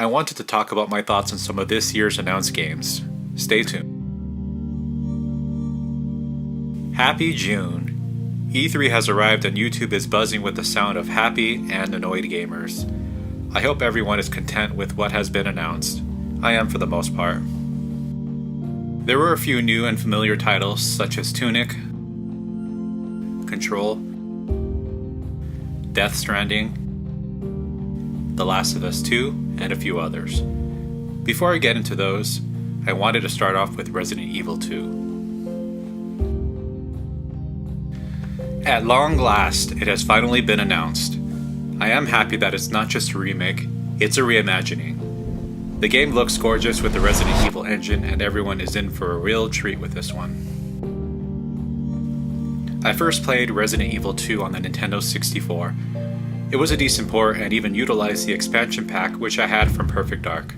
I wanted to talk about my thoughts on some of this year's announced games. Stay tuned. Happy June! E3 has arrived and YouTube is buzzing with the sound of happy and annoyed gamers. I hope everyone is content with what has been announced. I am for the most part. There were a few new and familiar titles such as Tunic, Control, Death Stranding, The Last of Us 2, and a few others. Before I get into those, I wanted to start off with Resident Evil 2. At long last, it has finally been announced. I am happy that it's not just a remake, it's a reimagining. The game looks gorgeous with the Resident Evil engine and everyone is in for a real treat with this one. I first played Resident Evil 2 on the Nintendo 64. It was a decent port and even utilized the expansion pack which I had from Perfect Dark.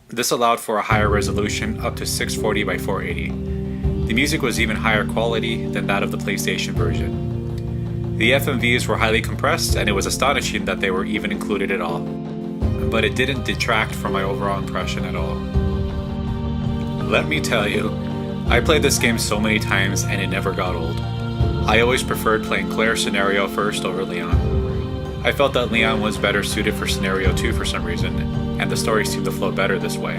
This allowed for a higher resolution up to 640 by 480. The music was even higher quality than that of the PlayStation version. The FMVs were highly compressed and it was astonishing that they were even included at all. But it didn't detract from my overall impression at all. Let me tell you, I played this game so many times and it never got old. I always preferred playing Claire's scenario first over Leon. I felt that Leon was better suited for scenario 2 for some reason, and the story seemed to flow better this way.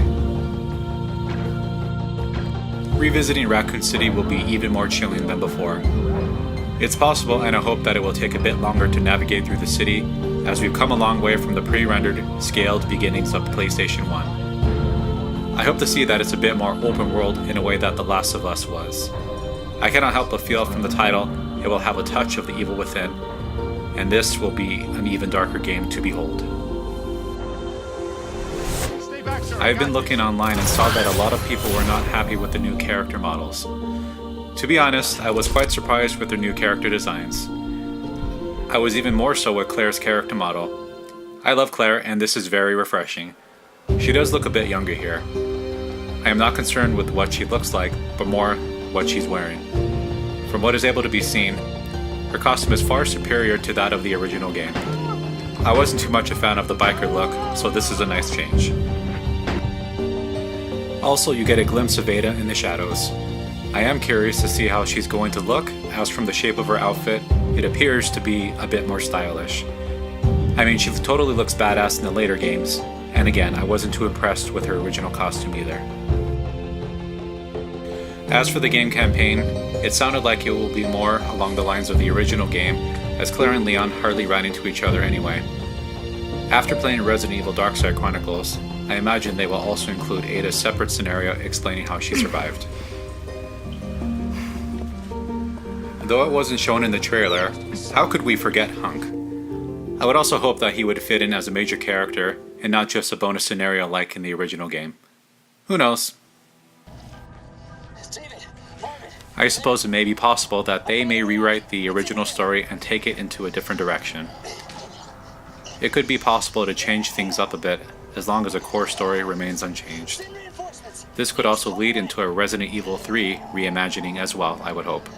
Revisiting Raccoon City will be even more chilling than before. It's possible and I hope that it will take a bit longer to navigate through the city, as we've come a long way from the pre-rendered, scaled beginnings of PlayStation 1. I hope to see that it's a bit more open world in a way that The Last of Us was. I cannot help but feel from the title it will have a touch of the evil within, and this will be an even darker game to behold. I've been looking online and saw that a lot of people were not happy with the new character models. To be honest, I was quite surprised with their new character designs. I was even more so with Claire's character model. I love Claire and this is very refreshing. She does look a bit younger here. I am not concerned with what she looks like, but more what she's wearing. From what is able to be seen, her costume is far superior to that of the original game. I wasn't too much a fan of the biker look, so this is a nice change. Also, you get a glimpse of Ada in the shadows. I am curious to see how she's going to look, as from the shape of her outfit, it appears to be a bit more stylish. I mean, she totally looks badass in the later games, and again, I wasn't too impressed with her original costume either. As for the game campaign, it sounded like it will be more along the lines of the original game, as Claire and Leon hardly ran into each other anyway. After playing Resident Evil Darkside Chronicles, I imagine they will also include Ada's separate scenario explaining how she survived. Though it wasn't shown in the trailer, how could we forget Hunk? I would also hope that he would fit in as a major character and not just a bonus scenario like in the original game. Who knows? I suppose it may be possible that they may rewrite the original story and take it into a different direction. It could be possible to change things up a bit as long as the core story remains unchanged. This could also lead into a Resident Evil 3 reimagining as well, I would hope.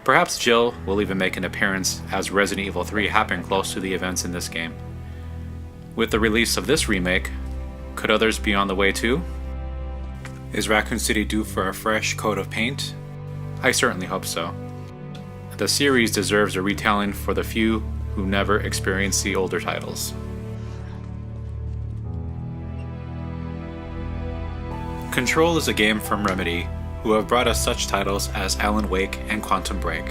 Perhaps Jill will even make an appearance as Resident Evil 3 happened close to the events in this game. With the release of this remake, could others be on the way too? Is Raccoon City due for a fresh coat of paint? I certainly hope so. The series deserves a retelling for the few who never experienced the older titles. Control is a game from Remedy, who have brought us such titles as Alan Wake and Quantum Break.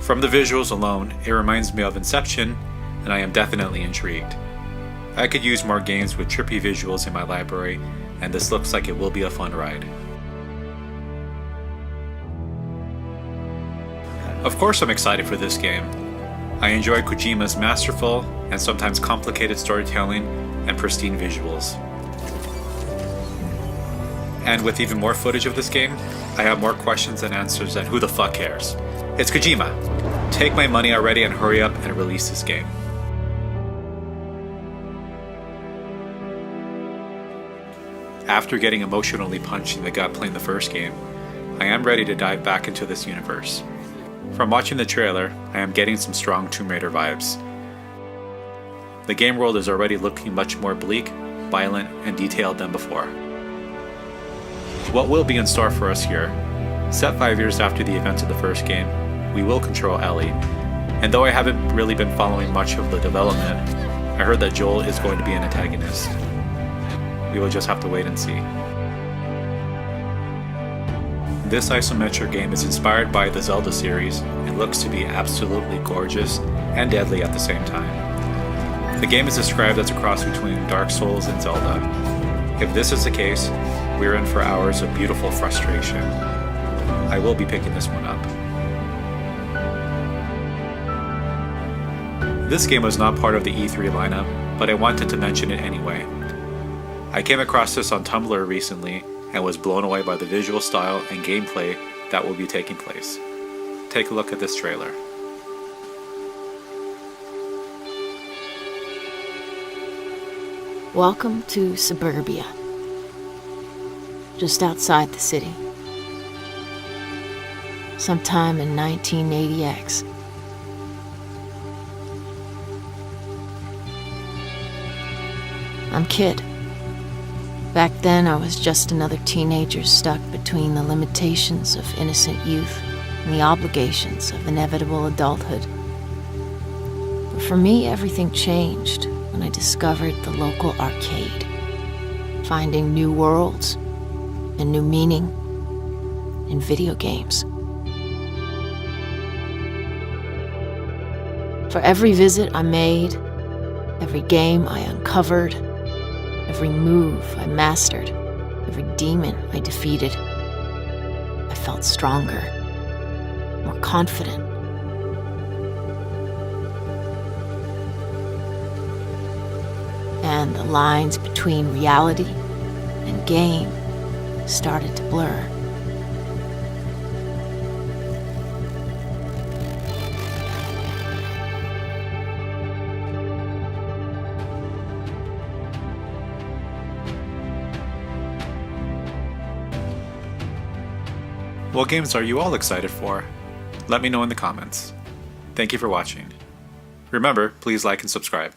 From the visuals alone, it reminds me of Inception, and I am definitely intrigued. I could use more games with trippy visuals in my library, and this looks like it will be a fun ride. Of course I'm excited for this game. I enjoy Kojima's masterful and sometimes complicated storytelling and pristine visuals. And with even more footage of this game, I have more questions than answers, and who the fuck cares? It's Kojima! Take my money already and hurry up and release this game. After getting emotionally punched in the gut playing the first game, I am ready to dive back into this universe. From watching the trailer, I am getting some strong Tomb Raider vibes. The game world is already looking much more bleak, violent, and detailed than before. What will be in store for us here? Set 5 years after the events of the first game, we will control Ellie, and though I haven't really been following much of the development, I heard that Joel is going to be an antagonist. We will just have to wait and see. This isometric game is inspired by the Zelda series and looks to be absolutely gorgeous and deadly at the same time. The game is described as a cross between Dark Souls and Zelda. If this is the case, we're in for hours of beautiful frustration. I will be picking this one up. This game was not part of the E3 lineup, but I wanted to mention it anyway. I came across this on Tumblr recently and was blown away by the visual style and gameplay that will be taking place. Take a look at this trailer. Welcome to suburbia, just outside the city. Sometime in 1980X. I'm Kid. Back then, I was just another teenager stuck between the limitations of innocent youth and the obligations of inevitable adulthood. But for me, everything changed when I discovered the local arcade, finding new worlds and new meaning in video games. For every visit I made, every game I uncovered, every move I mastered, every demon I defeated, I felt stronger, more confident. And the lines between reality and game started to blur. What games are you all excited for? Let me know in the comments. Thank you for watching. Remember, please like and subscribe.